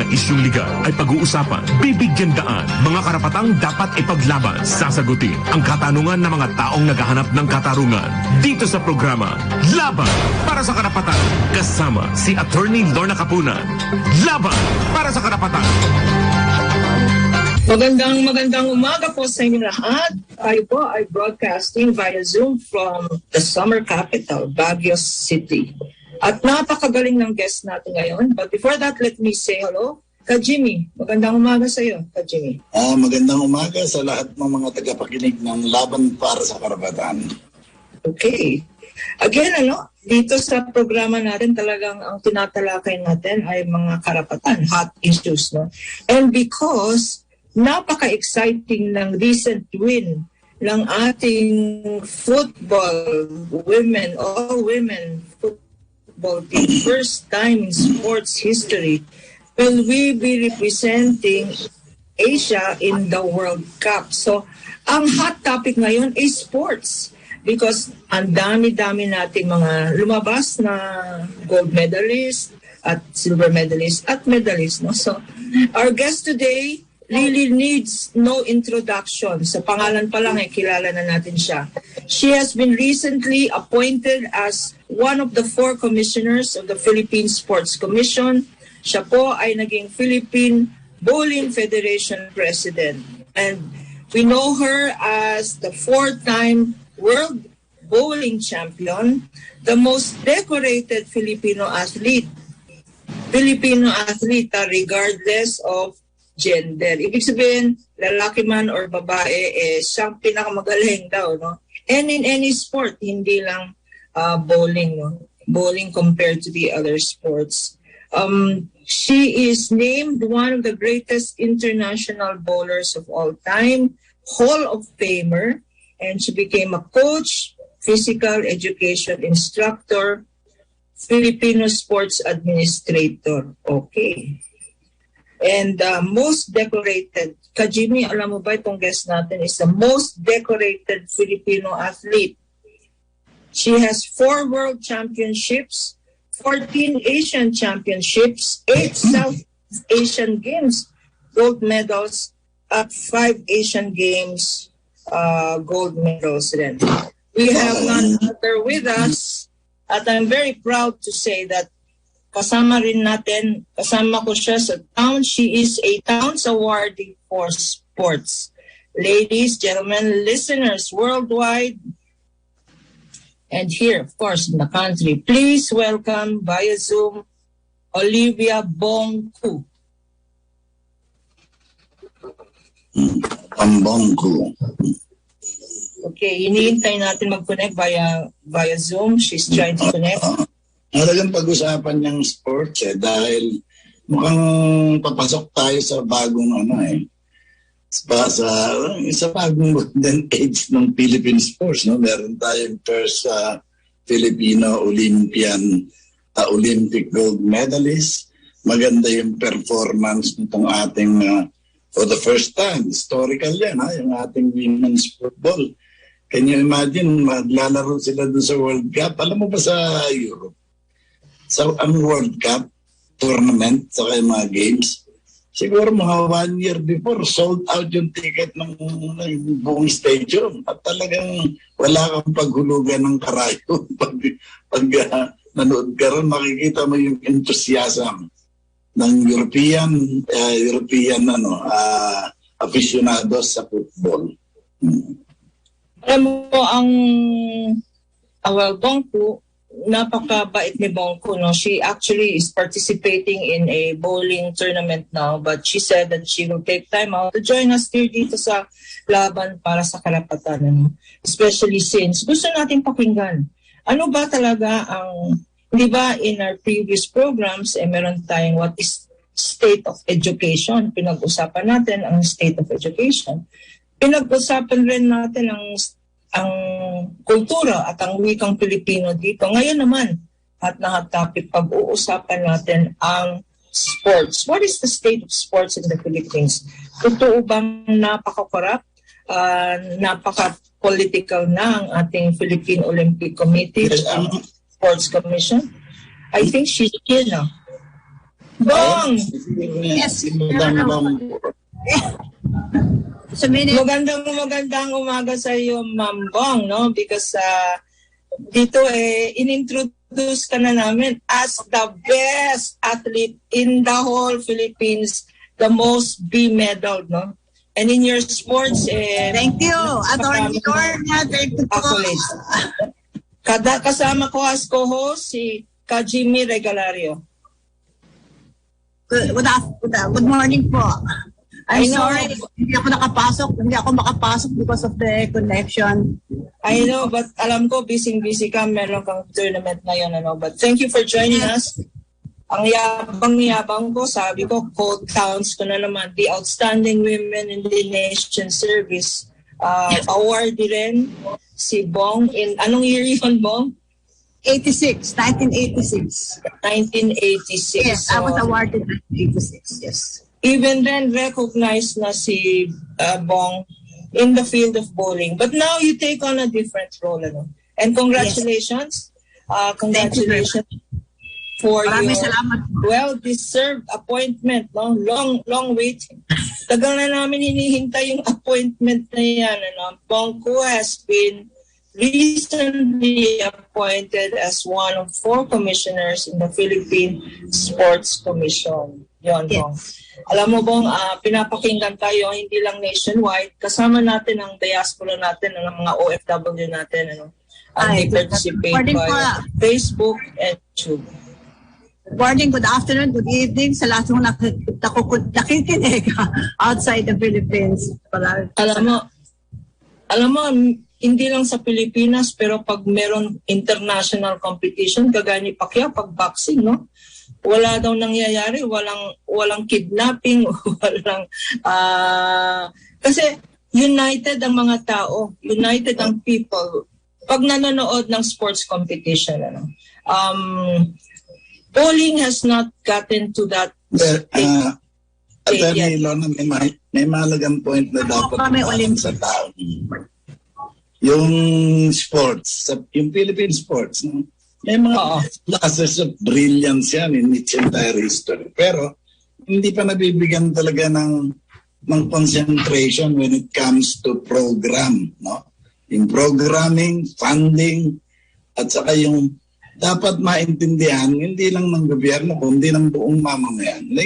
mga isyung legal ay pag-uusapan, bibigyan daan, mga karapatang dapat ipaglaban, sasagutin ang katanungan ng mga taong naghahanap ng katarungan. Dito sa programa, Laban para sa Karapatan. Kasama si Attorney Lorna Capunan. Laban para sa Karapatan. Magandang umaga po sa inyo lahat. Tayo po ay broadcasting via Zoom from the summer capital, Baguio City. At napakagaling ng guest natin ngayon. But before that, let me say hello. Ka-Jimmy, magandang umaga sa iyo, Ka-Jimmy. Magandang umaga sa lahat ng mga tagapakinig ng Laban para sa Karapatan. Okay. Again, dito sa programa natin talagang ang tinatalakay natin ay mga karapatan, hot issues. No? And because napaka-exciting ng recent win ng ating football women, all-women football team. First time in sports history will we be representing Asia in the World Cup. So, ang hot topic ngayon is sports because ang dami-dami nating mga lumabas na gold medalist at silver medalist at medalist. No? So, our guest today really needs no introduction. Sa pangalan pa lang, kilala na natin siya. She has been recently appointed as one of the 4 commissioners of the Philippine Sports Commission. Siya po ay naging Philippine Bowling Federation President. And we know her as the 4-time World Bowling Champion, the most decorated Filipino athlete regardless of gender. Ibig sabihin, lalaki man or babae, siyang pinakamagaling daw, no? And in any sport, hindi lang bowling, no? Bowling compared to the other sports. She is named one of the greatest international bowlers of all time, Hall of Famer, and she became a coach, physical education instructor, Filipino sports administrator. Okay. And most decorated, Ka-Jimmy, alam mo ba itong guest natin is the most decorated Filipino athlete. She has 4 world championships, 14 Asian championships, 8 South Asian Games gold medals, at 5 Asian Games gold medals rin. We have none other with us, at I'm very proud to say that kasama ko siya sa town. She is a Towns Awardee for Sports. Ladies, gentlemen, listeners worldwide, and here, of course, in the country, please welcome via Zoom, Olivia Bongku. Bongku. Okay, hinihintay natin mag-connect via Zoom. She's trying to connect. Talagang pag-usapan niyang sports dahil mukhang papasok tayo sa bagong sa bagong golden age ng Philippine sports. No? Meron tayong first Filipino Olympic gold medalist. Maganda yung performance nitong ating for the first time, historical yan, yung ating women's football. Can you imagine, maglalaro sila dun sa World Cup? Alam mo ba sa Europe? So, ang World Cup tournament sa mga games, siguro mga 1 year before, sold out yung ticket ng buong stadium. At talagang wala kang paghulugan ng karayo. Pag nanood ka ron, makikita mo yung enthusiasm ng European aficionados sa football. Alam mo, Bongku, napakabait ni Bongku, no? She actually is participating in a bowling tournament now, but she said that she will take time out to join us here dito sa Laban para sa Karapatan, no? Especially since gusto natin pakinggan. Ano ba talaga ang, di ba in our previous programs, meron tayong what is state of education. Pinag-usapan natin ang state of education. Pinag-usapan rin natin ang kultura at ang wikang Pilipino dito. Ngayon naman, at hot topic, pag-uusapan natin ang sports. What is the state of sports in the Philippines? Totoo bang napaka-corrupt? Napaka-political na ang ating Philippine Olympic Committee, Sports Commission? I think she's here now. Bong! Yes. Magandang umaga sa iyo, Ma'am Bong, no? Because dito inintroduce ka na namin as the best athlete in the whole Philippines, the most B-medal, no? And in your sports, thank you. Attorney Lorna, thank you po. Kasama ko as co-host si Jimmy Regalario. Good morning po. I'm sorry, hindi ako makapasok because of the connection. I know, but alam ko, busy ka, meron kang tournament ngayon, but thank you for joining us. Ang yabang ko, sabi ko, quote counts ko na naman, the Outstanding Women in the Nation Service award din si Bong in, anong year yun, Bong? 1986. 1986. Yes, I was awarded in 1986, yes. Even then, recognized na si Bong in the field of bowling. But now you take on a different role, And congratulations. Yes. Congratulations for Maraming your salamat. well-deserved appointment. No? Long waiting. Tagal na namin hinihintay yung appointment na yan. Bong Ko has been recently appointed as one of 4 commissioners in the Philippine Sports Commission. Yon, Bong. Alam mo, Bong, pinapakinggan tayo hindi lang nationwide, kasama natin ang diaspora natin, ang mga OFW natin, they participate by Facebook and YouTube. Good morning, good afternoon, good evening sa lahat ng nakikinig outside the Philippines. Alam mo, hindi lang sa Pilipinas, pero pag meron international competition, kagaya ni Pacquiao, pag boxing, no? Wala daw nangyayari, walang kidnapping, kasi united ang mga tao, united ang people. Pag nanonood ng sports competition, bowling has not gotten to that stage. Attorney Lorna, may mahalagang point na dapat sa tao. Yung sports, yung Philippine sports, may mga classes of brilliance yan in its entire history. Pero hindi pa nabibigyan talaga ng concentration when it comes to program, no? Yung programming, funding, at saka yung dapat maintindihan, hindi lang ng gobyerno, kundi ng buong mamamayan, na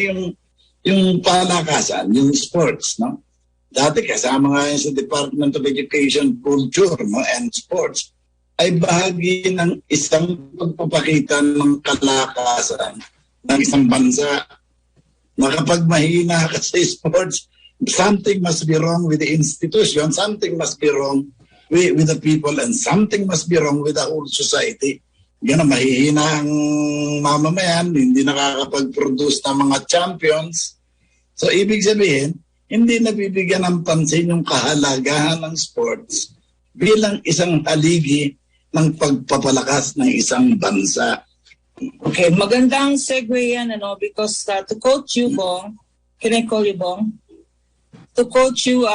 yung palakasan, yung sports, no? Dati kasama nga yan sa Department of Education, Culture, no, and Sports, ay bahagi ng isang pagpapakita ng kalakasan ng isang bansa. Na kapag mahina ka sa sports, something must be wrong with the institution, something must be wrong with the people, and something must be wrong with the whole society. Ganun, mahihina ang mamamayan, hindi nakakapag-produce ng mga champions. So, ibig sabihin, hindi nabibigyan ng pansin yung kahalagahan ng sports bilang isang haligi ng pagpapalakas ng isang bansa. Okay, magandang segue yan, because to quote you, Bong, can I call you Bong? To quote you,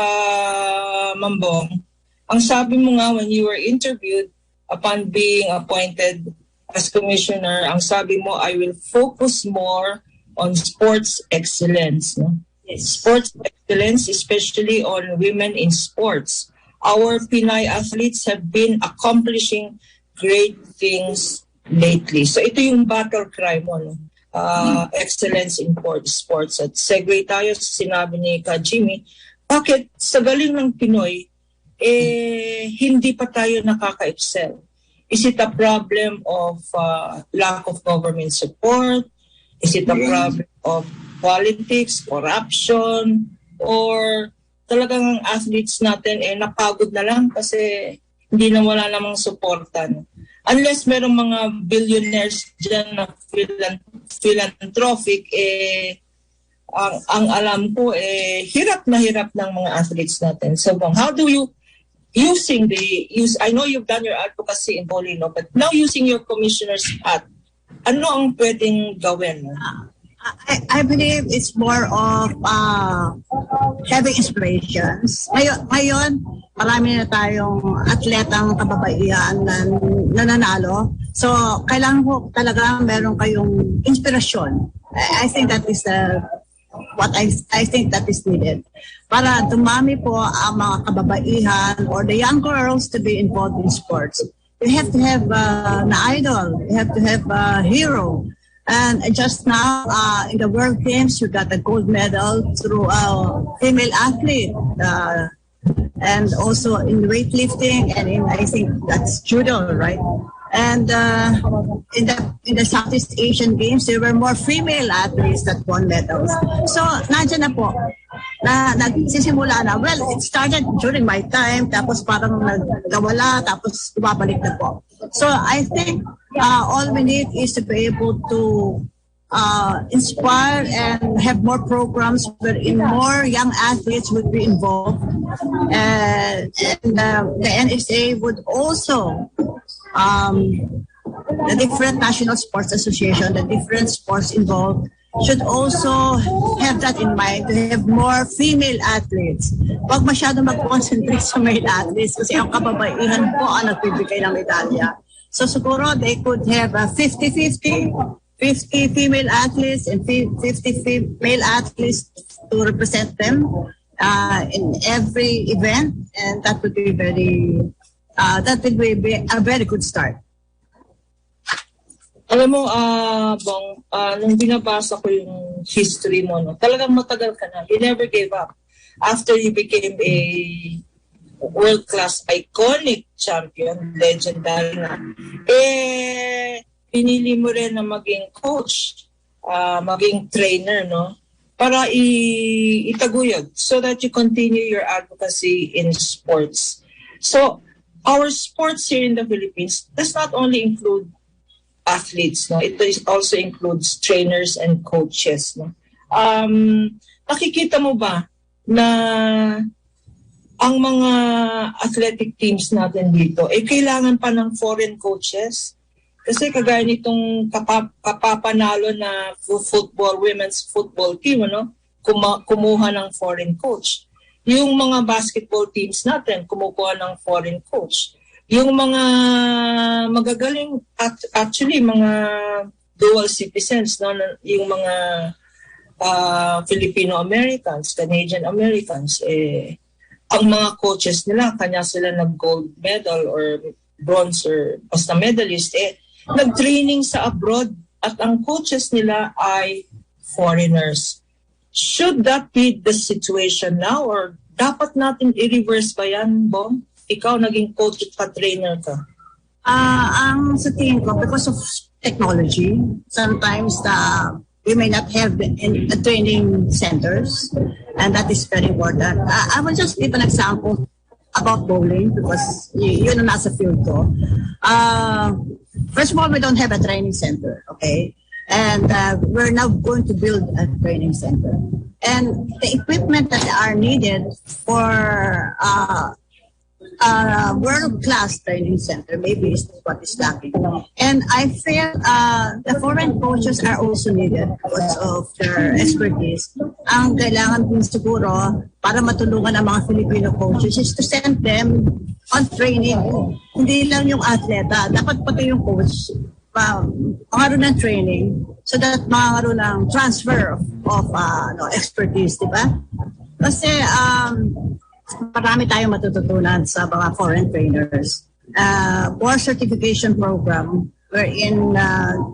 Ma'am Bong, ang sabi mo nga when you were interviewed upon being appointed as commissioner, ang sabi mo, I will focus more on sports excellence. No? Yes. Sports excellence, especially on women in sports. Our Pinay athletes have been accomplishing great things lately. So ito yung battle cry mo, no? Excellence in sports. At segue tayo sa sinabi ni Jimmy, bakit sa galing ng Pinoy, hindi pa tayo nakaka-excel? Is it a problem of lack of government support? Is it a problem of politics, corruption, or talagang ang athletes natin napagod na lang kasi hindi na wala namang suporta. No? Unless merong mga billionaires dyan na philanthropic, ang alam ko, hirap na hirap ng mga athletes natin. So, how do you, I know you've done your advocacy in bowling, no? But now using your commissioner's hat, ano ang pwedeng gawin? I believe it's more of having inspirations. Ngayon, marami na tayong atletang kababaihan na nananalo. So, kailangan ko talaga meron kayong inspirasyon I think that is what I think that is needed. Para dumami po ang mga kababaihan or the young girls to be involved in sports. You have to have an idol. You have to have a hero. And just now, in the World Games, you got a gold medal through a female athlete. And also in weightlifting and I think that's judo, right? And in the Southeast Asian Games, there were more female athletes that won medals. So, nandiyan na po. Nagsisimula na. Well, it started during my time, tapos parang nagkawala, tapos bumabalik na po. So, I think all we need is to be able to inspire and have more programs wherein more young athletes would be involved. And the NSA would also, the different national sports association, the different sports involved, should also have that in mind, to have more female athletes. Huwag masyado mag-concentrate sa male athletes kasi ang kababaihan po ang nagbibigay ng medalya. So siguro they could have a 50-50, 50 female athletes and 50 male athletes to represent them in every event, and that would be a very good start. Alam mo, Bong, nung binabasa ko yung history mo, no, talagang matagal ka na. You never gave up. After you became a world-class iconic champion, legendary na, pinili mo rin na maging coach, maging trainer, no? Para itaguyod so that you continue your advocacy in sports. So, our sports here in the Philippines does not only include athletes, no? It also includes trainers and coaches, no? Nakikita mo ba na ang mga athletic teams natin dito kailangan pa ng foreign coaches? Kasi kagaya nitong kapapanalo na women's football team, ano? Kumuha ng foreign coach. Yung mga basketball teams natin, kumukuha ng foreign coach. Yung mga magagaling, actually, mga dual citizens, no? Yung mga Filipino-Americans, Canadian-Americans, ang mga coaches nila, kanya sila nag-gold medal or bronze or basta medalist, nag-training sa abroad at ang coaches nila ay foreigners. Should that be the situation now or dapat natin i-reverse ba yan, Bong? Ikaw naging coach at trainer ka? Ang sa tingin ko, because of technology, sometimes we may not have training centers, and that is very important. I will just give an example about bowling because yun ang nasa field ko. First of all, we don't have a training center, okay? And we're now going to build a training center. And the equipment that are needed for world-class training center maybe is what is lacking. And I feel the foreign coaches are also needed because of their expertise. Ang kailangan din siguro para matulungan ang mga Filipino coaches is to send them on training. Hindi lang yung atleta, dapat pati yung coach makaroon ng training so that makaroon ng transfer of expertise, di ba? Kasi marami tayong matututunan sa mga foreign trainers. More certification program wherein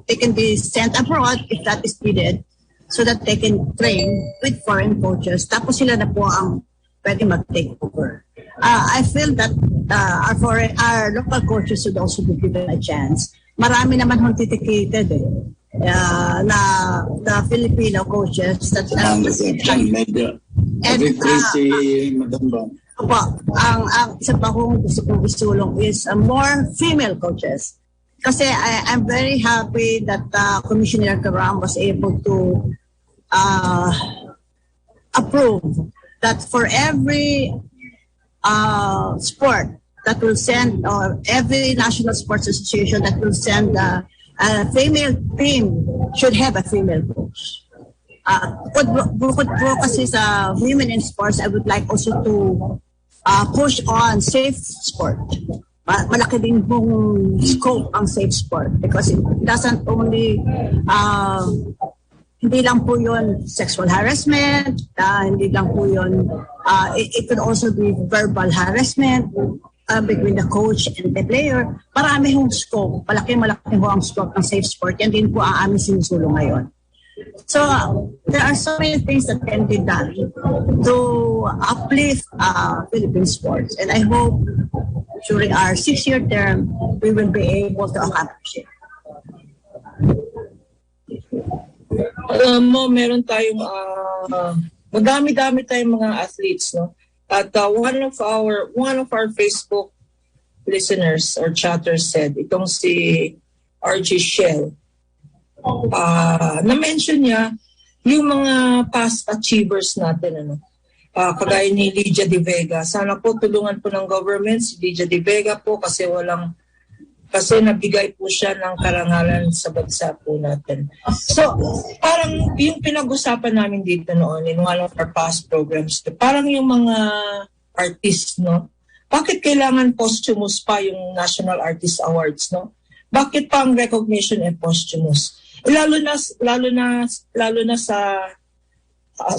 they can be sent abroad if that is needed so that they can train with foreign coaches. Tapos sila na po ang pwede mag-take over. I feel that our local coaches should also be given a chance. Marami naman hong dedicated na the Filipino coaches that ang isa pa kong gusto kong isulong is more female coaches. Kasi I'm very happy that Commissioner Karam was able to approve that for every sport that will send, or every national sports association that will send a female team should have a female coach. Bukod po kasi sa women in sports, I would like also to push on safe sport. Malaki din pong scope ang safe sport because it doesn't only hindi lang po yun sexual harassment, hindi lang po yun, it could also be verbal harassment between the coach and the player. Marami hong scope, malaki ho ang scope ng safe sport. Yan din po ang aming sinusulong ngayon. So there are so many things that can be done to uplift Philippine sports, and I hope during our 6-year term we will be able to accomplish it. Meron tayong madami-dami tayong mga athletes, no? At one of our Facebook listeners or chatters said, itong si RG Shell, na-mention niya yung mga past achievers natin, kagaya ni Lydia De Vega. Sana po tulungan po ng government si Lydia De Vega po kasi nabigay po siya ng karangalan sa bansa po natin. So, parang yung pinag-usapan namin dito noon in one of our past programs, parang yung mga artists, no? Bakit kailangan posthumous pa yung National Artist Awards, no? Bakit pa ang recognition and posthumous? Lalo na sa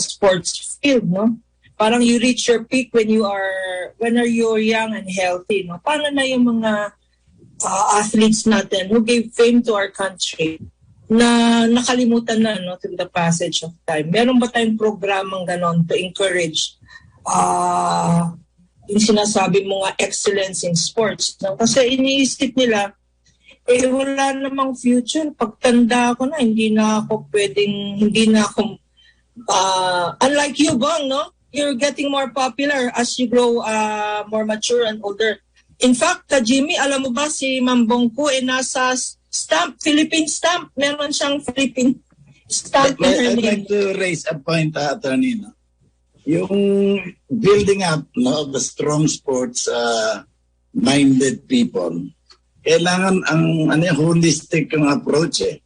sports field, no? Parang you reach your peak when you're young and healthy, no? Paano na yung mga athletes natin who gave fame to our country na nakalimutan na, no, through the passage of time? Meron ba tayong programang ganon to encourage yung sinasabi mo nga excellence in sports, no? Kasi iniisip nila, wala namang future. Pagtanda ko na, hindi na ako, unlike you, Bong, no? You're getting more popular as you grow more mature and older. In fact, Jimmy, alam mo ba si Mambong ko nasa Philippine stamp. Meron siyang Philippine stamp. I'd like to raise a point, Attorney. No? Yung building up, no, of the strong sports minded people, kailangan ang holistic yung approach eh.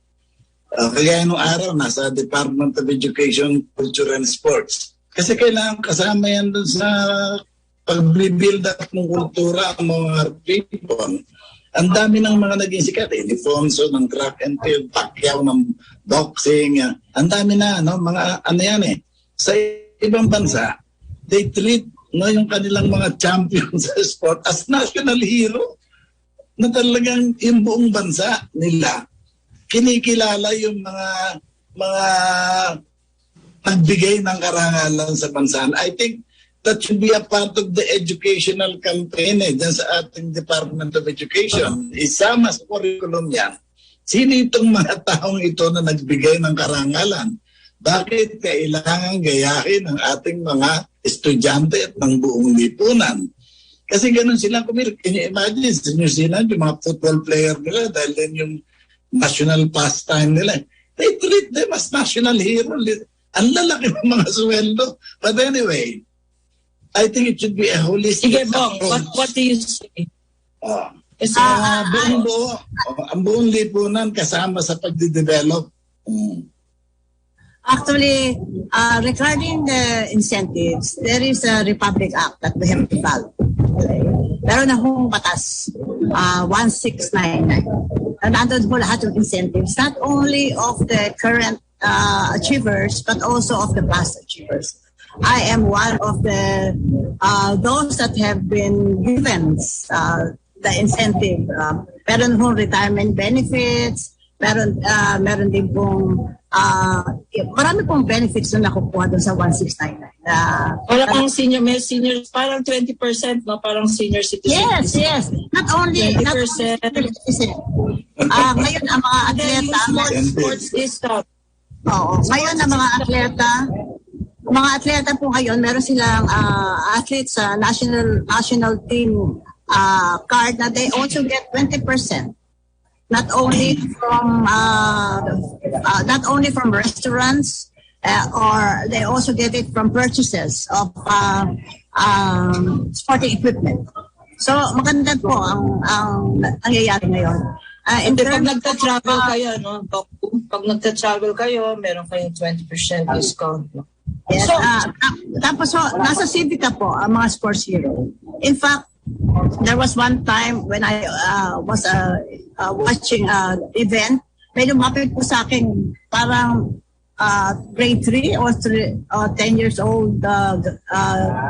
Kaya nung araw, nasa Department of Education, Culture and Sports. Kasi kailangan kasama yan dun sa pag-build up ng kultura ng mga people. Ang dami ng mga naging sikat eh. Ni Fonso ng track and field, Pacquiao ng boxing. Ang dami na, no? Mga yan eh. Sa ibang bansa, they treat yung kanilang mga champions sa sport as national hero. Na talagang yung buong bansa nila kinikilala yung mga nagbigay ng karangalan sa bansa. I think that should be a part of the educational campaign dyan sa ating Department of Education. Isama sa curriculum yan. Sino itong mga taong ito na nagbigay ng karangalan? Bakit kailangan gayahin ang ating mga estudyante at ng buong lipunan? Kasi ganun sila kumir. Can you imagine, sa New Zealand, yung mga football player nila, dahil din yung national pastime nila, they treat them as national hero. Ang lalaki ng mga sweldo. But anyway, I think it should be a holistic approach. What do you say? Ang buong lipunan kasama sa pagde-develop. Actually, regarding the incentives, there is a Republic Act that we have to follow. Meron na hong batas, 1699. Nandun po lahat yung incentives, not only of the current achievers, but also of the past achievers. I am one of those that have been given the incentive. Meron hong retirement benefits, meron din pong marami pong benefits na nakukuha doon sa 1699. Parang senior, parang 20%, no? Parang senior citizen. Yes. Not only 20%. Ngayon ang mga atleta, sports discount. Oo, ngayon ang mga atleta po ngayon, meron silang athletes sa national team card na they also get 20%. Not only from restaurants, or they also get it from purchases of sporting equipment. So maganda po ang nangyayari ngayon. Pag nagta-travel kayo, no? Pag nagta-travel kayo, meron kayong 20% discount. No? Yes. Tapos nasa Civica po ang mga sports hero. In fact, there was one time when I was watching an event, may lumapit po sa akin, parang grade 3 or 10 years old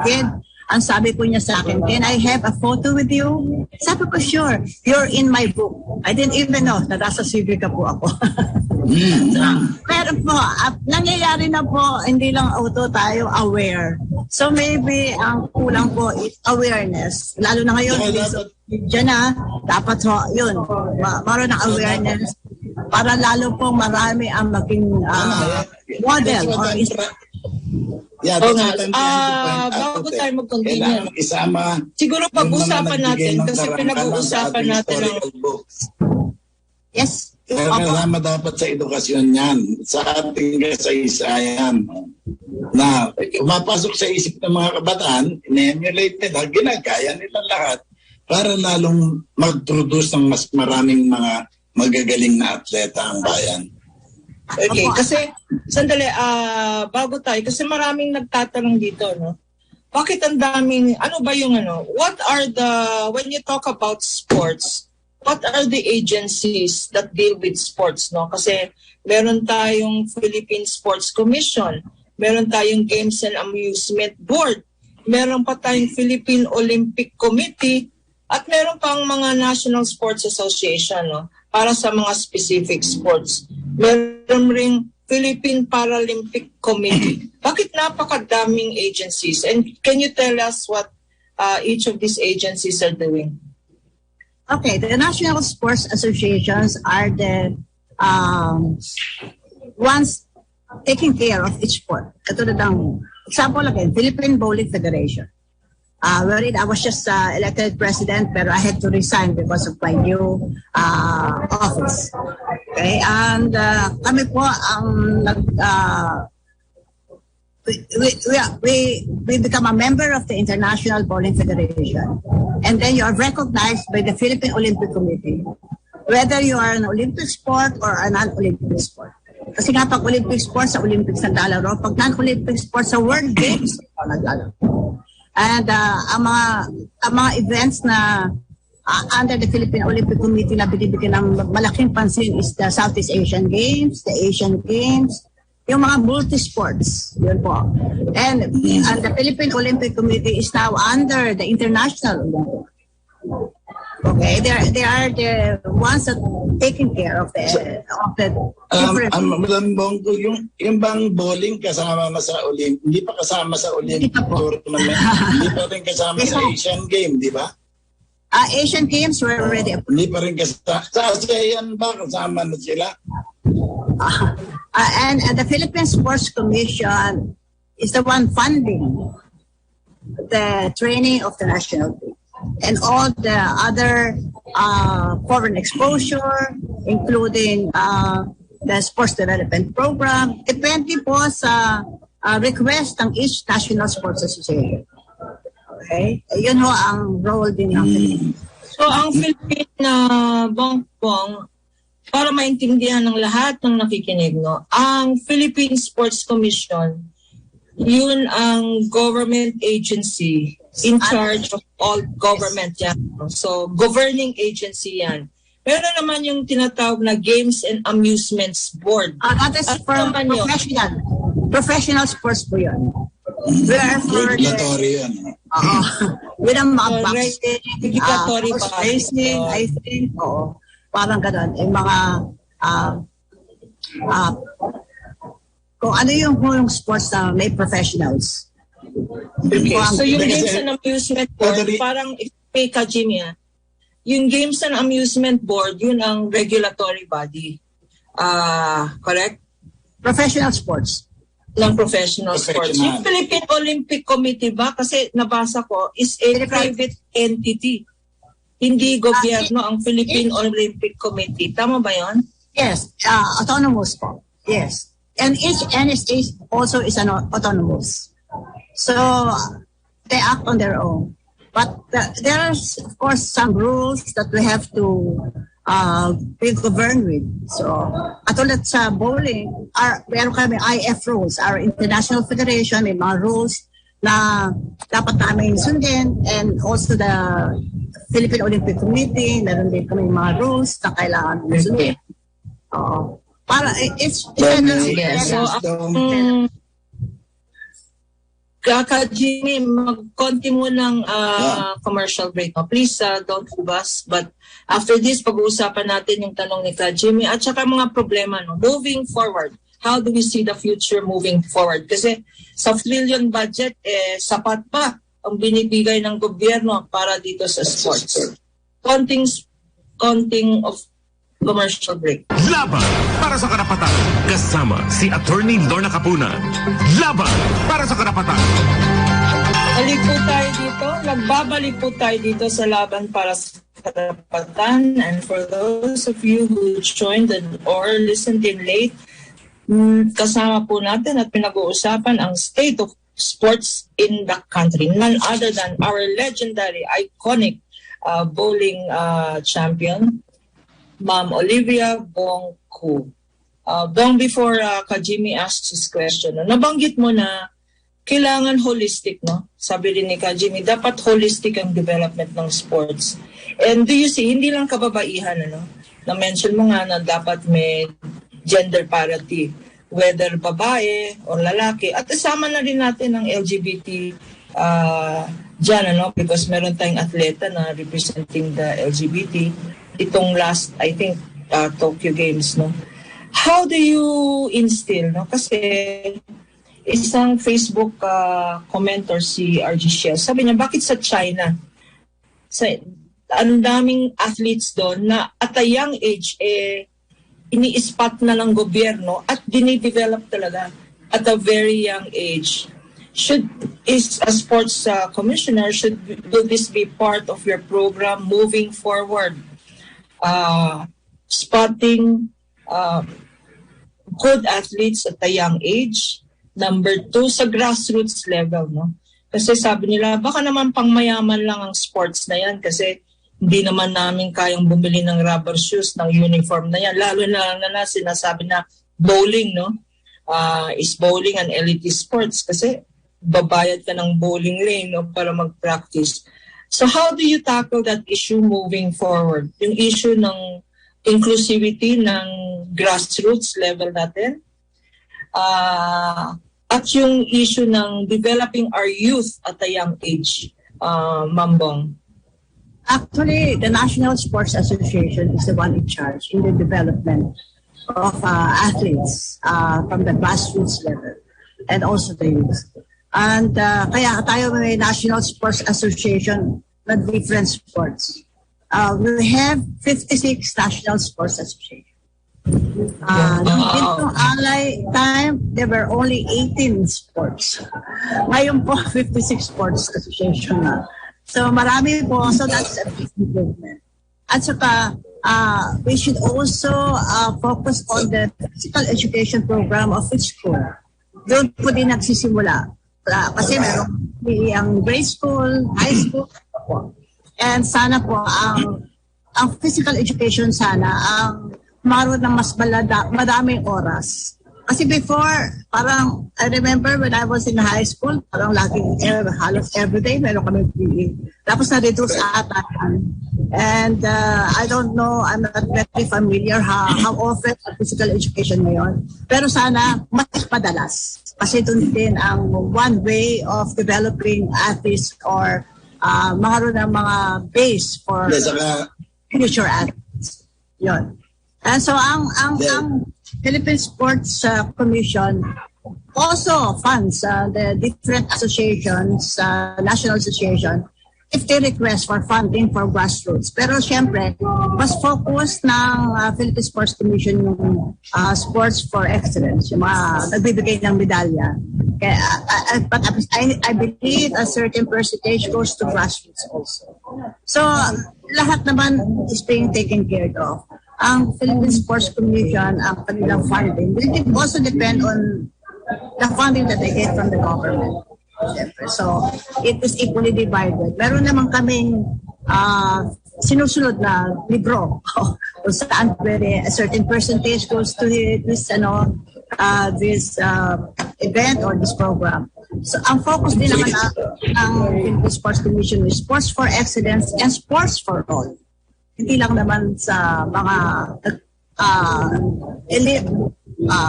kid. Ang sabi ko niya sa akin, can I have a photo with you? Sabi ko, sure. You're in my book. I didn't even know na nasa Civica po ako. Pero po, nangyayari na po, hindi lang auto tayo aware. So maybe ang kulang po is awareness. Lalo na ngayon, dyan na, dapat ho, yun, maroon ng awareness para lalo po marami ang maging model or Yeah, bago tayo mag-continue, isama, siguro pag-usapan natin kasi pinag-uusapan natin ng yes. Kasama dapat sa edukasyon yan, sa ating kasaysayan. Na pumapasok sa isip ng mga kabataan, in-emulate nila, ginagaya nila lahat para lalong mag-produce ng mas maraming mga magagaling na atleta ang bayan. Okay, kasi sandali, bago tayo, kasi maraming nagtatanong dito, no? Bakit ang daming, ano ba yung what are the, when you talk about sports, what are the agencies that deal with sports, no? Kasi meron tayong Philippine Sports Commission, meron tayong Games and Amusement Board, meron pa tayong Philippine Olympic Committee, at meron pang mga National Sports Association, no? Para sa mga specific sports. Meron ring Philippine Paralympic Committee. Bakit napakadaming agencies? And can you tell us what each of these agencies are doing? Okay, the National Sports Associations are the ones taking care of each sport. Katulad ng example again, Philippine Bowling Federation. Wherein I was just elected president, pero I had to resign because of my new office. Okay, and kami po ang we become a member of the International Bowling Federation, and then you are recognized by the Philippine Olympic Committee, whether you are an Olympic sport or a non-Olympic sport. Kasi nga pag Olympic sport, sa Olympics naglalaro, pag non-Olympic sport, sa World Games, naglalaro. And ang mga events na under the Philippine Olympic Committee na binibigyan ng malaking pansin is the Southeast Asian Games, the Asian Games, yung mga multi-sports, yun po. And the Philippine Olympic Committee is now under the International Olympic. Okay, they are the ones that taking care of the different. Madam Bongo, yung bang bowling kasama na sa Olympic, hindi pa kasama sa Olympic tournament, hindi pa rin kasama sa Asian Game, di ba? Asian Games were already approved. Hindi pa rin kasama. Sa ASEAN ba kasama na sila? And the Philippine Sports Commission is the one funding the training of the national team. And all the other foreign exposure, including the sports development program, depende po sa request ng each national sports association. Okay? Yun ho ang role din ng Philippines. So, ang Philippine Bongpong, para maintindihan ng lahat ng nakikinig, no, ang Philippine Sports Commission, yun ang government agency in charge of all government yan. So, governing agency yan. Meron naman yung tinatawag na Games and Amusements Board. That is for professional sports po yun. Regulatory yan. With ang mga boxing, regulatory racing, I think, parang gano'n. Yung mga kung ano yung sports na may professionals. Okay. So yung Games and Amusement Board, parang may ka-gym yan. Yung Games and Amusement Board, yun ang regulatory body. Correct? Professional sports. Ng professional sports. Yung Philippine Olympic Committee ba, kasi nabasa ko, is a private entity. Hindi gobyerno ang Philippine Olympic Committee. Tama ba yun? Yes. Autonomous po. Yes. And each NSA also is an autonomous. So they act on their own. But there's, of course, some rules that we have to be governed with. So, katulad sa bowling, meron kami IF rules. Our International Federation, may mga rules na dapat namin sundin. And also the Philippine Olympic Committee, meron din kami mga rules na kailangan sundin. Para it's Yeah. So, Kaka Jimmy, mag-konti mo ng commercial break. Please don't leave us. But after this, pag-uusapan natin yung tanong ni Kaka Jimmy at saka mga problema. No? Moving forward, how do we see the future moving forward? Kasi sa trillion budget, sapat pa ang binibigay ng gobyerno para dito sa sports. Konting of commercial break. Laban para sa karapatan. Kasama si Attorney Lorna Capunan. Laban para sa karapatan. Balik po tayo dito. Nagbabalik po tayo dito sa Laban para sa karapatan. And for those of you who joined or listened in late, kasama po natin at pinag-uusapan ang state of sports in the country. None other than our legendary, iconic bowling champion, Ma'am Olivia Bong Ku. Bong, before Kajimi asks his question, nabanggit mo na kailangan holistic, no? Sabi rin ni Kajimi, dapat holistic ang development ng sports. And do you see, hindi lang kababaihan, ano? Na-mention mo nga na dapat may gender parity, whether babae o lalaki. At isama na rin natin ang LGBT dyan, ano? Because meron tayong atleta na representing the LGBT. Itong last, I think, Tokyo Games, no? How do you instill, no? Kasi isang Facebook commenter si RG Shell, sabi niya, bakit sa China? Ang daming athletes doon na at a young age, ini-spot na ng gobyerno at dinidevelop talaga at a very young age. Is a sports commissioner, will this be part of your program moving forward? Spotting good athletes at a young age. Number 2, sa grassroots level, no? Kasi sabi nila, baka naman pangmayaman lang ang sports na yan kasi hindi naman namin kayang bumili ng rubber shoes, ng uniform na yan. Lalo na sinasabi na bowling, no? Is bowling an elite sports? Kasi babayad ka ng bowling lane, no, para mag-practice. So how do you tackle that issue moving forward? Yung issue ng inclusivity ng grassroots level natin. At yung issue ng developing our youth at a young age, Mambong. Actually, the National Sports Association is the one in charge in the development of athletes from the grassroots level and also the youth. And kaya tayo may National Sports Association na different sports. We have 56 National Sports Associations. Nung alay time, there were only 18 sports. Ngayon po, 56 sports association na. So marami po, so that's a big improvement. At saka, we should also focus on the physical education program of each school. Doon po din nagsisimula. Kasi meron ang grade school, high school po. And sana po ang physical education sana ang maroon ng mas madaming oras. Kasi before, parang I remember when I was in high school, parang laging halos everyday meron kami PE. Tapos na-reduce ata. And I don't know, I'm not very familiar how often physical education ngayon. Pero sana mas padalas. Kasi doon din ang one way of developing athletes or magkaroon ng mga base for future athletes. Yun. And so ang Philippine Sports Commission also funds the different associations, national association, if they request for funding for grassroots. Pero siyempre, mas focus ng Philippine Sports Commission yung sports for excellence, yung mga nagbibigay ng medalya. But I believe a certain percentage goes to grassroots also. So, lahat naman is being taken care of. Ang Philippine Sports Commission, ang kanilang funding, will also depend on the funding that they get from the government. So, it is equally divided. Meron naman kaming sinusunod na libro kung saan a certain percentage goes to this event or this program. So, ang focus din naman ng Philippine Sports Commission is sports for excellence and sports for all. Hindi lang naman sa mga elite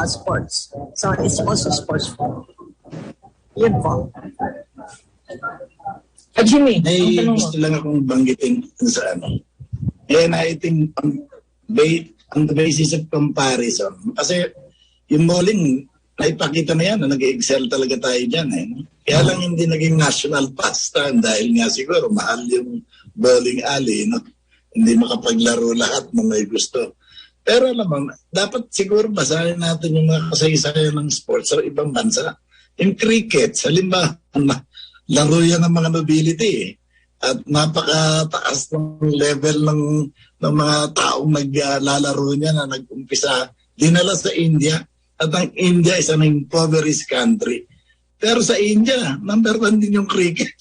sports. So it's also sports. Yun po. Jimmy, May gusto lang akong banggitin sa ano. And I think on the basis of comparison, kasi yung bowling, naipakita na yan na nag-excel talaga tayo dyan. Kaya lang hindi naging national pastime dahil nga siguro mahal yung bowling alley. No? Hindi makapaglaro lahat na may gusto. Pero alam mo, dapat siguro basahin natin yung mga kasaysayan ng sports sa ibang bansa. Yung cricket, halimbawa, laro yan ng mga nobility. At napakataas ng level ng mga taong naglalaro niya na nag-umpisa dinala sa India. At ang India is an impoverished country. Pero sa India, number 1 din yung cricket.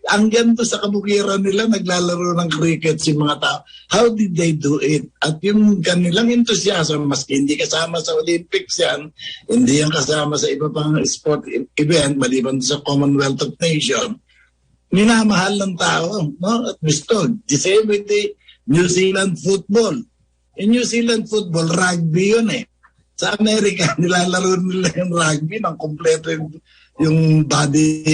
Ang ganito sa kabukiran nila, naglalaro ng cricket si mga tao. How did they do it? At yung kanilang enthusiasm, maski hindi kasama sa Olympics yan, hindi yan kasama sa iba pang sport event, maliban sa Commonwealth of Nations, minamahal ng tao. No? At gusto, the same with the New Zealand football. In New Zealand football, rugby yun eh. Sa Amerika, nilalaro nila yung rugby ng kompleto yung body,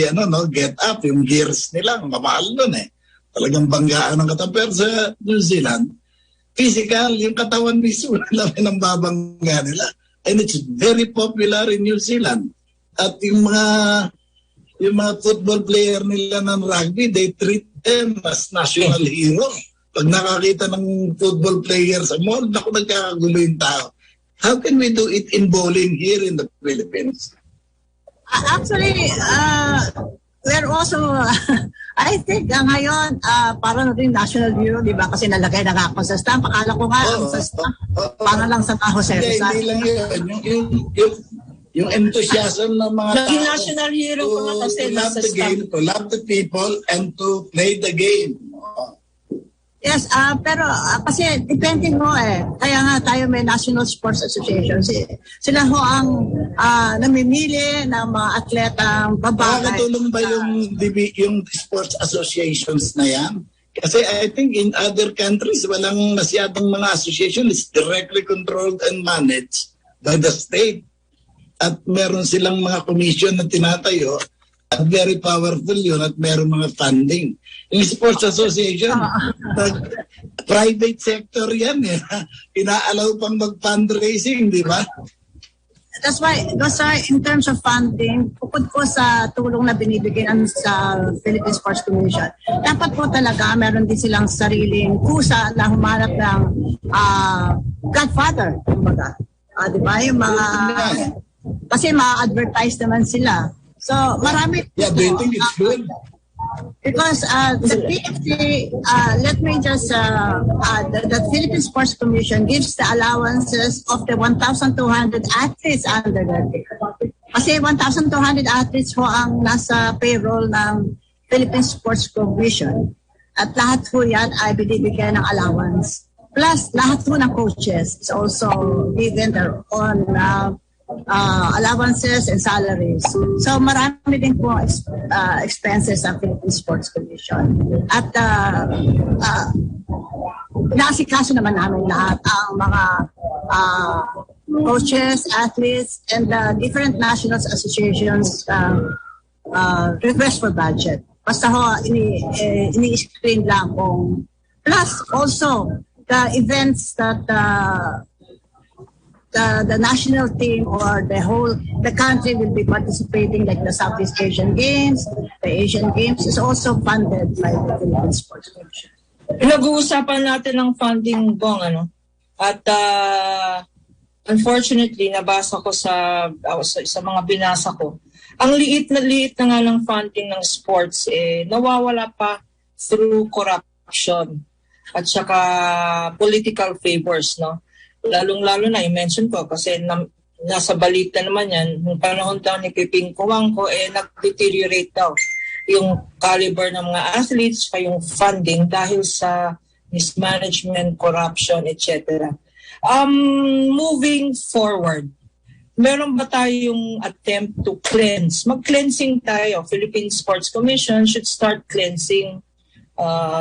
get up, yung gears nila, mamahal nun eh. Talagang banggaan ng katawan. Pero sa New Zealand, physical, yung katawan mismo, labi ng babangga nila. And it's very popular in New Zealand. At yung mga football player nila ng rugby, they treat them as national hero. Pag nakakita ng football player sa mall, naku, nagkakagulo yung tao. How can we do it in bowling here in the Philippines? Actually, we're also, I think ngayon, parang rin national hero, di ba? Kasi nalagay na nga ako sa stamp. Akala ko nga, ang sa stamp, parang lang sa Jose Rizal. Hindi lang yun. Yung enthusiasm ng mga tao. Naging national hero ko nga kasi nasa stamp. To love the people and to play the game. Yes, pero kasi depending mo kaya nga tayo may National Sports Association. Sila ho ang namimili ng mga atletang babae. Nakakatulong ba yung sports associations na yan? Kasi I think in other countries, walang masyadong mga association. It's directly controlled and managed by the state. At meron silang mga commission na tinatayo. At very powerful yun at meron mga funding. Yung sports association, private sector yan. Inaalaw pang mag-fundraising, di ba? That's why in terms of funding, bukod po sa tulong na binibigyan sa Philippine Sports Commission, dapat po talaga meron din silang sariling kusa na humanap ng godfather, kumbaga. Di ba? Yung mga, kasi ma-advertise naman sila. So, marami. Yeah, do you think it's good? Because the PFC, let me just, the Philippine Sports Commission gives the allowances of the 1,200 athletes under their care. Kasi 1,200 athletes ho ang nasa payroll ng Philippine Sports Commission. At lahat ho yan ay binibigyan ng allowance. Plus, lahat ho ng coaches is also given their own allowances and salaries. So marami din po expenses ang Philippine Sports Commission. At inaasikaso naman namin lahat ang mga coaches, athletes, and different national associations request for budget. Basta ho, ini-screen lang kung plus also the events that the national team or the country will be participating, like the Southeast Asian Games, the Asian Games is also funded by the Philippine Sports Commission. Nag-uusapan natin ng funding, Bong, At unfortunately, nabasa ko sa mga binasa ko, ang liit na nga ng funding ng sports, nawawala pa through corruption at saka political favors, no? Lalong-lalo na, i-mention ko kasi nasa balita naman yan, nung panahon daw ni Piping Kuwangko, nag-deteriorate daw yung caliber ng mga athletes, yung funding dahil sa mismanagement, corruption, etc. Moving forward, meron ba tayong attempt to cleanse? Mag-cleansing tayo. Philippine Sports Commission should start cleansing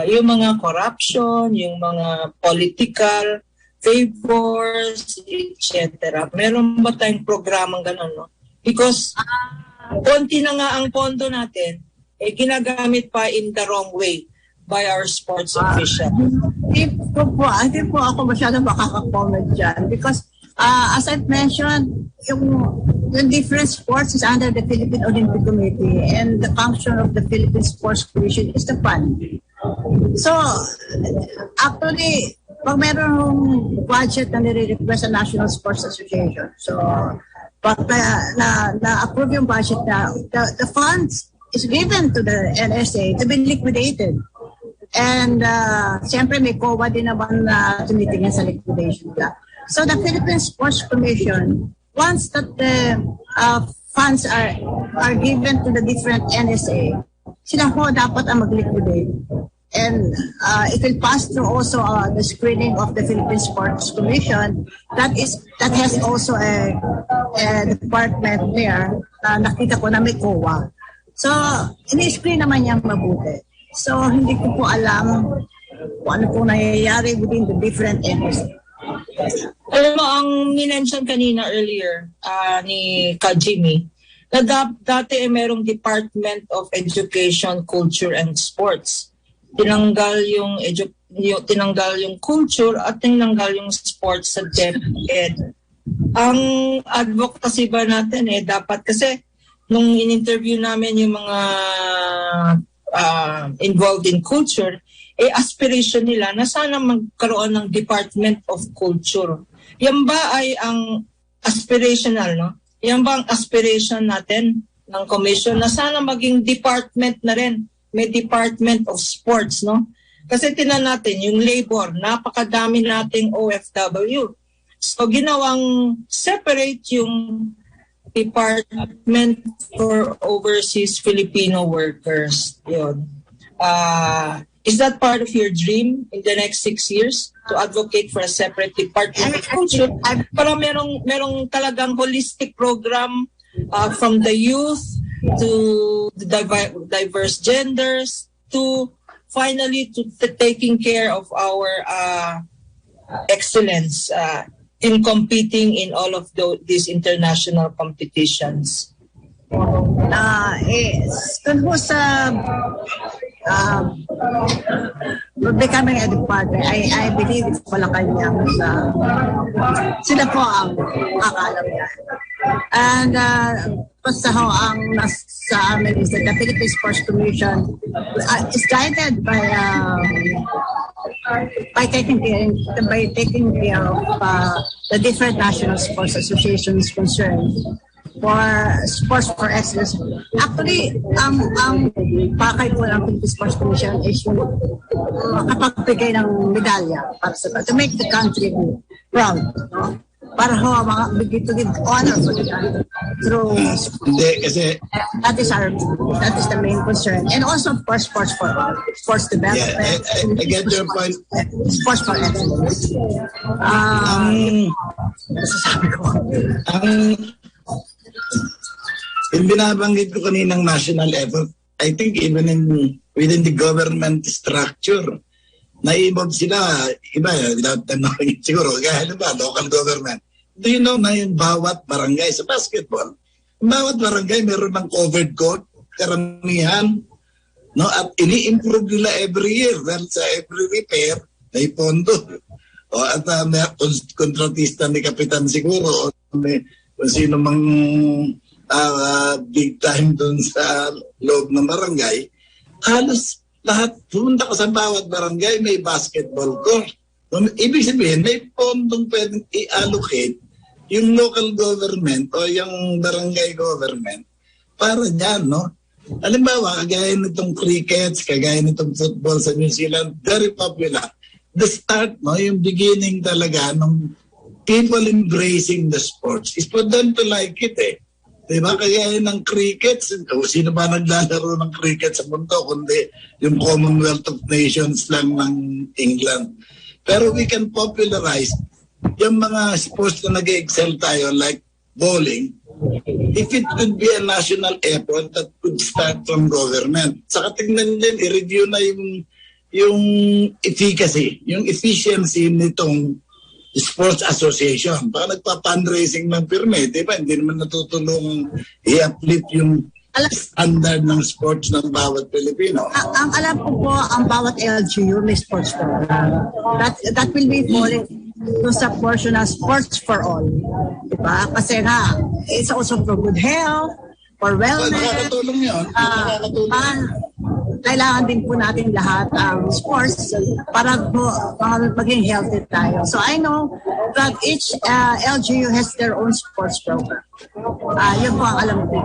yung mga corruption, yung mga political favors, etc. Meron ba tayong programang gano'n, no? Because konti na nga ang pondo natin, ginagamit pa in the wrong way by our sports officials. Hindi po ako masyadong makaka-comment dyan because as I've mentioned, yung different sports is under the Philippine Olympic Committee and the function of the Philippine Sports Commission is the fund. So, actually, pag merong budget na nire-request sa National Sports Association, so pag na-approve yung budget na, the funds is given to the NSA to be liquidated. And siyempre may COA din naman na tumitingin sa liquidation nila. So the Philippine Sports Commission, once that the funds are given to the different NSA, sila ho dapat ang mag-liquidate. And it will pass through also the screening of the Philippine Sports Commission. That has also a department there. Nakita ko na may COA. So, ini-screen naman niyang mabuti. So, hindi ko po alam kung ano po nangyayari within the different entities. Alam mo, ang minention kanina earlier ni Ka Jimmy, na dati merong Department of Education, Culture, and Sports. Tinanggal yung culture at tinanggal yung sports sa DepEd. Ang advocacy ba natin dapat kasi nung in-interview namin yung mga involved in culture, aspiration nila na sana magkaroon ng Department of Culture. Yan ba ay ang aspirational, no? Yan ba ang aspiration natin ng commission na sana maging department na rin? May Department of Sports, no? Kasi tinan natin, yung labor, napakadami nating OFW. So, ginawang separate yung Department for Overseas Filipino Workers. Yun. Is that part of your dream in the next 6 years to advocate for a separate Department of Culture? Para merong talagang holistic program from the youth to the diverse genders, to finally to taking care of our excellence in competing in all of these international competitions. Kung po sa becoming a department, I believe it's Malacanang sila po ang akalam yan. And basta ho ang nasa amin is that the Philippine Sports Commission is guided by taking care of the different national sports associations concerned for sports for excellence. Actually, ang pakay po ng Philippine Sports Commission is yung makapagbigay ng medalya para to make the country proud. No? Para ho bigay to give honor for the country through that is the main concern, and also of course sports development. I get your point. Sports for excellence. Sabi ko. Yung binabanggit ko kaninang national effort, I think even within the government structure, na-involve sila, iba, without knowing siguro, kaya ba, local government. Do you know na yung bawat barangay sa basketball, bawat barangay meron ng covered court, karamihan, no? At ini-improve nila every year dahil sa every repair, may pondo. O at may kontratista ni Kapitan siguro, o may kung sino mang big time dun sa loob ng barangay, halos lahat, pumunta ka sa bawat barangay, may basketball court. Ibig sabihin, may pondong pwedeng i-allocate yung local government o yung barangay government para dyan, no? Halimbawa, kagaya nitong crickets, kagaya nitong football sa New Zealand, very popular. The start, no, yung beginning talaga ng people embracing the sports is for them to like it, eh. Diba? Kaya ng cricket, sino ba naglalaro ng cricket sa mundo kundi yung Commonwealth of Nations lang ng England. Pero we can popularize yung mga sports na nag-excel tayo like bowling, if it could be a national effort that could start from government. Saka tingnan din, i-review na yung efficacy, yung efficiency nitong sports association. Baka nagpa-fundraising ng pirme, di ba? Hindi naman natutulungan i-uplift yung standard ng sports ng bawat Pilipino. Ang alam ko po, ang bawat LGU may sports program. That will be falling to sa portion of sports for all. Diba? Kasi nga, it's also for good health, for wellness. Nakakatulong yun. Kailangan din po natin lahat ang sports para po maging healthy tayo. So I know that each LGU has their own sports program. Yun po ang alam ko.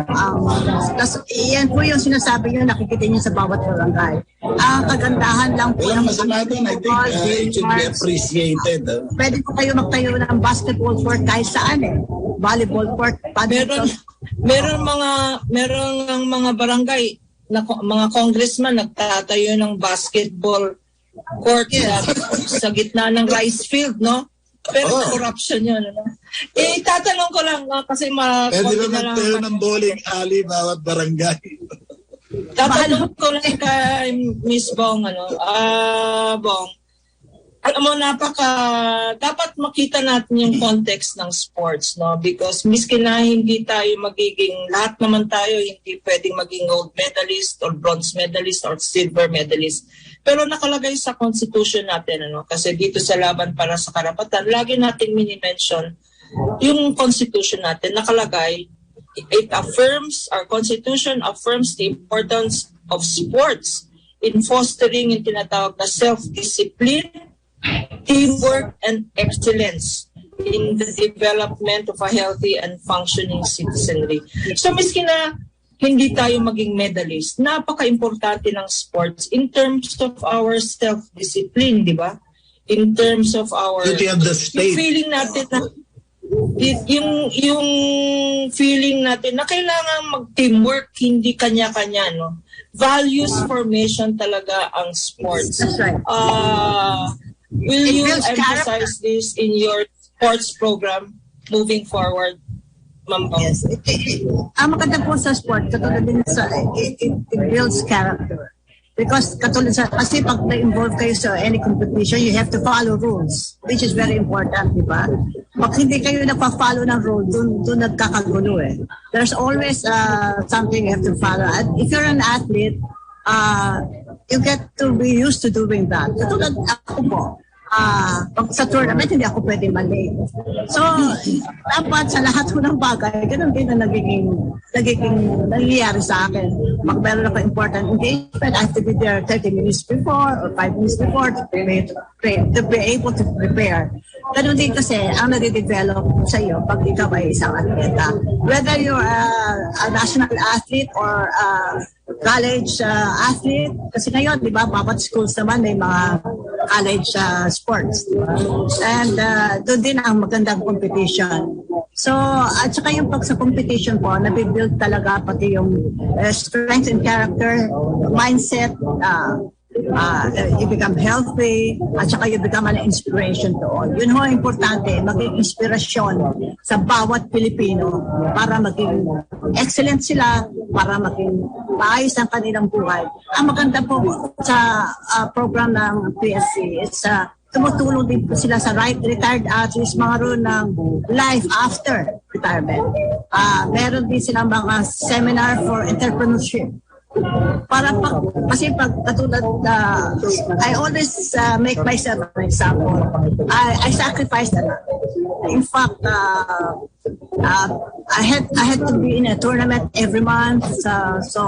Yan po yung sinasabi nyo, nakikita nyo sa bawat barangay. Ang kagandahan lang po. Walang masama doon. I think it should be appreciated. Pwede po kayo magtayo ng basketball court kahit saan volleyball court. Meron mga barangay na mga congressman nagtatayo ng basketball court sa gitna ng rice field, no? Pero corruption yun, ano? Tatanong ko lang, kasi pwede ba magtayo ng bowling alley bawat barangay? Tatanong ko lang kay Miss Bong, Bong, alam mo, dapat makita natin yung context ng sports, no? Because miski na hindi tayo lahat naman tayo hindi pwedeng maging gold medalist or bronze medalist or silver medalist. Pero nakalagay sa constitution natin, kasi dito sa Laban para sa Karapatan, lagi natin mini-mention yung constitution natin, nakalagay, our constitution affirms the importance of sports in fostering yung tinatawag na self-discipline, teamwork, and excellence in the development of a healthy and functioning citizenry. So, miski na hindi tayo maging medalist, napaka-importante ng sports in terms of our self-discipline, di ba? In terms of our feeling natin na yung feeling natin na kailangan mag-teamwork, hindi kanya-kanya, no? Values formation talaga ang sports. That's right. Will you emphasize this in your sports program moving forward, Ma'am Bong? Yes. Ang maganda po sa sport, katulad din it builds character. Because kasi pag na-involve kayo sa any competition, you have to follow rules, which is very important, di ba? Pag hindi kayo nagpa-follow ng rule, doon nagkakagulo eh. There's always something you have to follow. And if you're an athlete, you get to be used to doing that. Katulad ako po, pag sa tournament, hindi ako pwede malate. So, dapat sa lahat ko ng bagay, ganun din na nagiging nangyayari sa akin. Pag meron ako important engagement, I have to be there 30 minutes before or 5 minutes before to be able to prepare. Ganun din kasi ang nade-develop sa iyo pag ikaw ay isang atleta. Whether you're a national athlete or college athlete, kasi ngayon, di ba, bawat schools naman may mga college sports, di ba? And doon din ang magandang competition. So, at saka yung pag sa competition po, nabibuild talaga pati yung strength and character, mindset, you become healthy, at saka you become an inspiration to all. Yun ho, importante, maging inspirasyon sa bawat Pilipino para maging excellent sila, para maging maayos ang kanilang buhay. Ang maganda po sa program ng PSC is tumutulong din po sila sa retired athletes, mga roon ng life after retirement. Meron din silang mga seminar for entrepreneurship. Para kasi pag katulad I always make myself an example. I sacrificed a lot. In fact, I had to be in a tournament every month. So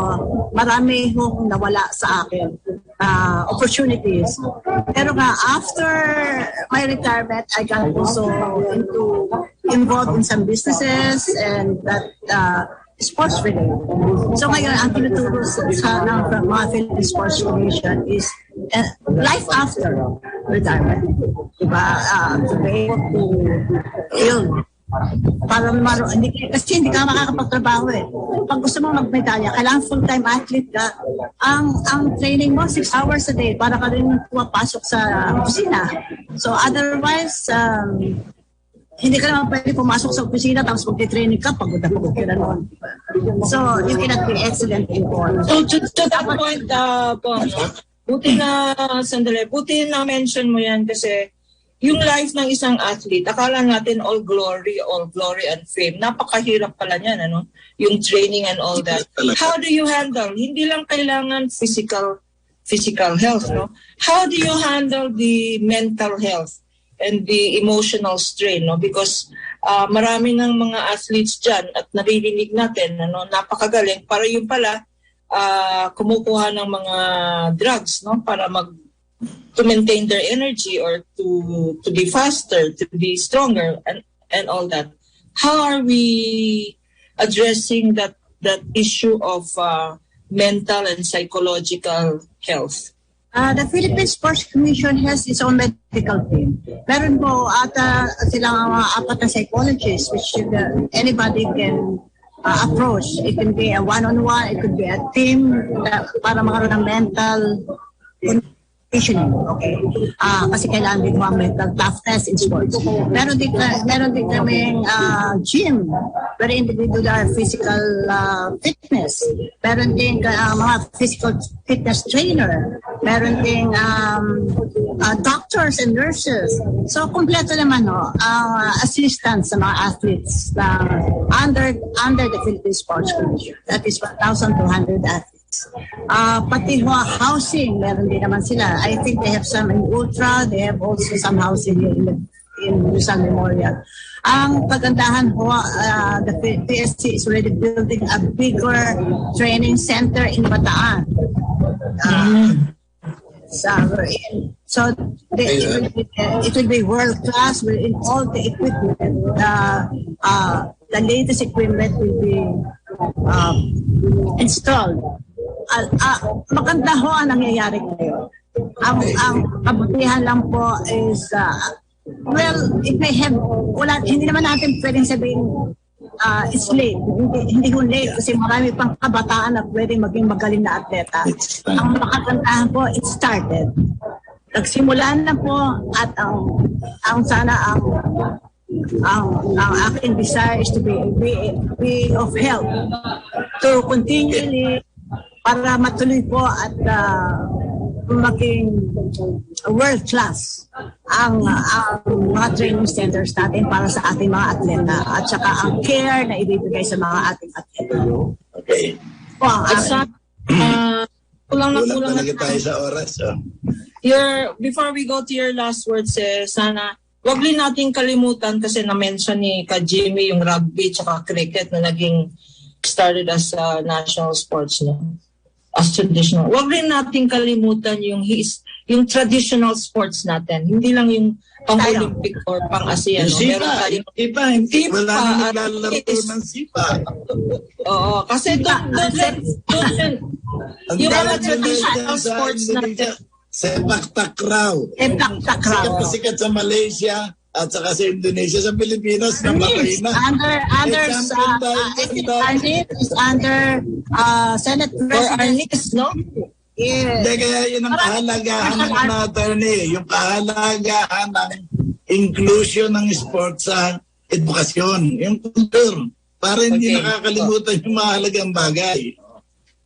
marami hong nawala sa akin opportunities. Pero nga after my retirement, I got also involved in some businesses and that sports related. So ngayon, ang tinuturo sa mga Philippine Sports Commission is life after retirement. Diba? To be able to build. Para kasi hindi ka makakapagtrabaho eh. Pag gusto mo magmedalya, kailangan full-time athlete ka. Ang training mo, 6 hours a day para ka rin pumapasok sa opisina. So otherwise, hindi ka naman pwede pumasok sa opisina tapos magti-training ka, pagod na pagod ka na noon. So, you cannot be excellent in all. So, to that point, buti na mention mo yan kasi yung life ng isang athlete, akala natin all glory and fame. Napakahirap pala niyan, ano? Yung training and all that. How do you handle? Hindi lang kailangan physical health, no? How do you handle the mental health and the emotional strain, no? Because marami ng mga athletes dyan at naririnig natin, ano, napakagaling. Para yung pala, kumukuha ng mga drugs, no? Para to maintain their energy or to be faster, to be stronger, and all that. How are we addressing that issue of mental and psychological health? The Philippine Sports Commission has its own medical team. Meron po ata silang apat na psychologists which anybody can approach. It can be a one-on-one, it could be a team para magkaroon ng mental conditioning, okay? Kasi kailangan din ang mental toughness in sports. Meron din kaming gym, very individual physical fitness. Meron din mga physical fitness trainer. Meron din doctors and nurses. So, kompleto naman assistance sa mga athletes under the Philippine Sports Commission. That is 1,200 athletes. Pati housing, meron din naman sila. I think they have some in Ultra. They have also some housing in Rizal Memorial. Ang pagandahan the PSC is already building a bigger training center in Bataan. So it will be world class in all the equipment. The latest equipment will be installed. Maganda ho ang nangyayari ngayon. Ang kabutihan lang po is it may have hindi naman natin pwedeng sabihin it's late. Hindi ho late kasi marami pang kabataan na pwedeng maging magaling na atleta. Ang makagandahan po, it started. Nagsimula na po at ang sana ang aking desire is to be of help to continually para matuloy po at maging world class ang mga training centers natin para sa ating mga atleta at saka ang care na ibibigay sa mga ating atleta. Okay. Kulang talaga tayo sa oras. Before we go to your last words, sana wag din natin kalimutan kasi na-mention ni Ka Jimmy yung rugby tsaka cricket na naging started as national sports, no? As traditional. Wag rin natin kalimutan yung traditional sports natin. Hindi lang yung pang-Olympic or pang-ASEAN. Yung sipa. Wala nang naglalaro ng sipa. Oo. Kasi doon yung mga traditional sports natin. Sepak takraw. Sikat sa Malaysia at saka sa Indonesia, sa Pilipinas na makina. Arnis is under Senate President. Arnis, no? Yeah. Hindi, kaya yun ang kahalagahan ng attorney, yung kahalagahan ng inclusion ng sport sa edukasyon, yung culture, para hindi nakakalimutan yung mahalagang bagay.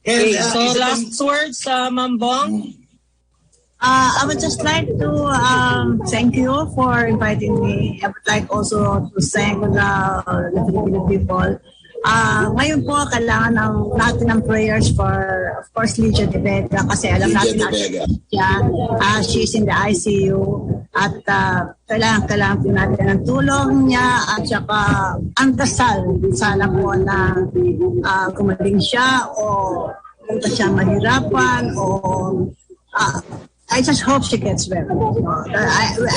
Kaya, so last words, Ma'am Bong? I would just like to thank you for inviting me. I would like also to thank the Filipino people. Ngayon po, kailangan natin ng prayers for, of course, Lydia De Vega kasi alam natin she's in the ICU at kailangan po natin ng tulong niya at saka ang dasal sana po na gumaling siya o kung siya mahirapan o I just hope she gets well.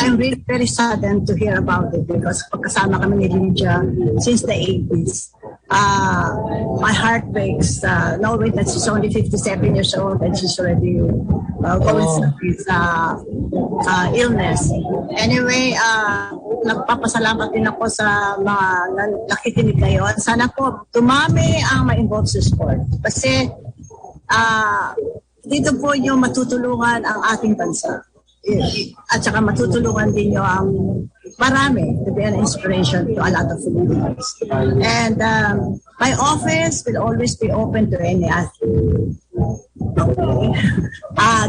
I'm really very saddened to hear about it because pagkasama kami ni Lydia since the 80s. My heart breaks knowing that she's only 57 years old and she's already going through this illness. Anyway, nagpapasalamat din ako sa mga nakikinig ngayon. Sana po dumami ang ma-involve sa sport. Kasi dito po yung matutulungan ang ating bansa. At saka matutulungan din nyo ang marami to be an inspiration to a lot of Filipinos. And my office will always be open to any athlete. Okay.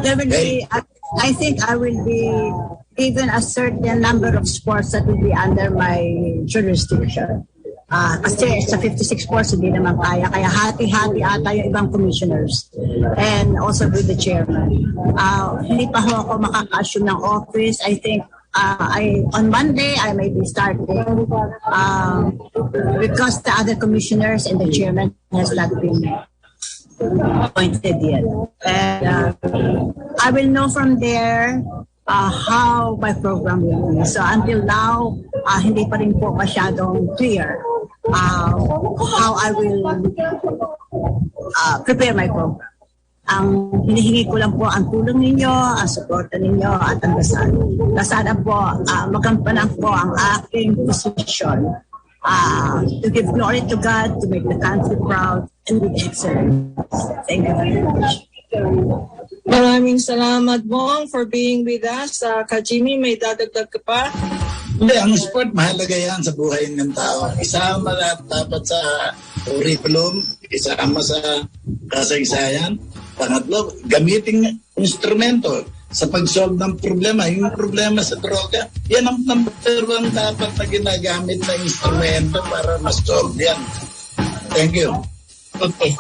There will be I think I will be given a certain number of sports that will be under my jurisdiction. Kasi sa 56 sports, hindi naman kaya. Kaya hati-hati ata yung ibang commissioners. And also with the chairman. Hindi pa ho ako makaka-assume ng office. I think on Monday, I may be starting because the other commissioners and the chairman has not been appointed yet. And I will know from there how my program will be. So until now, hindi pa rin po masyadong clear how I will prepare my program. Ang hinihingi ko lang po ang tulong ninyo, ang suporta ninyo at ang dasal. Sana po magampanan po ang aking position to give glory to God, to make the country proud, and with excellence. Thank you very much. Maraming salamat, Bong, for being with us. Kajimi, may dadagdag ka pa? Hindi, ang sport, mahalaga yan sa buhay ng tao. Isama dapat sa curriculum, isama sa kasaysayan. Pangatlo, gamitin instrumento sa pag-solve ng problema. Yung problema sa droga, yan ang number one dapat na ginagamit na instrumento para ma-solve yan. Thank you. Okay.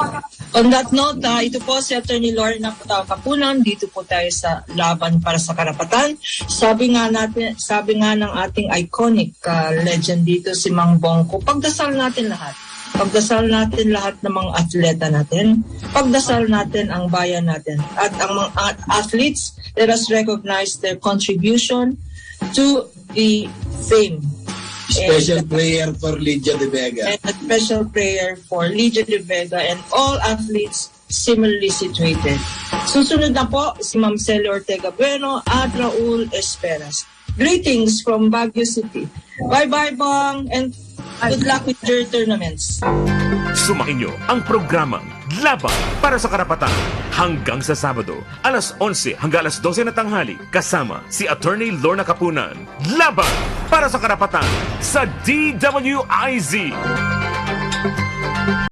On that note, ito po si Attorney Lorna Kapunan. Dito po tayo sa Laban para sa Karapatan. Sabi nga ng ating iconic legend dito, si Mang Bongko, pagdasal natin lahat. Pagdasal natin lahat ng mga atleta natin. Pagdasal natin ang bayan natin. At ang mga athletes, let us recognize their contribution to the fame. Special prayer for Lydia de Vega. And a special prayer for Lydia de Vega and all athletes similarly situated. Susunod na po si Ma'am Celia Ortega Bueno at Raul Esperas. Greetings from Baguio City. Bye-bye, Bong, and good luck with your tournaments. Sumakin niyo ang programang Laban para sa Karapatan hanggang sa Sabado, alas 11 hanggang alas 12 na tanghali, kasama si Attorney Lorna Kapunan. Laban para sa Karapatan sa DWIZ.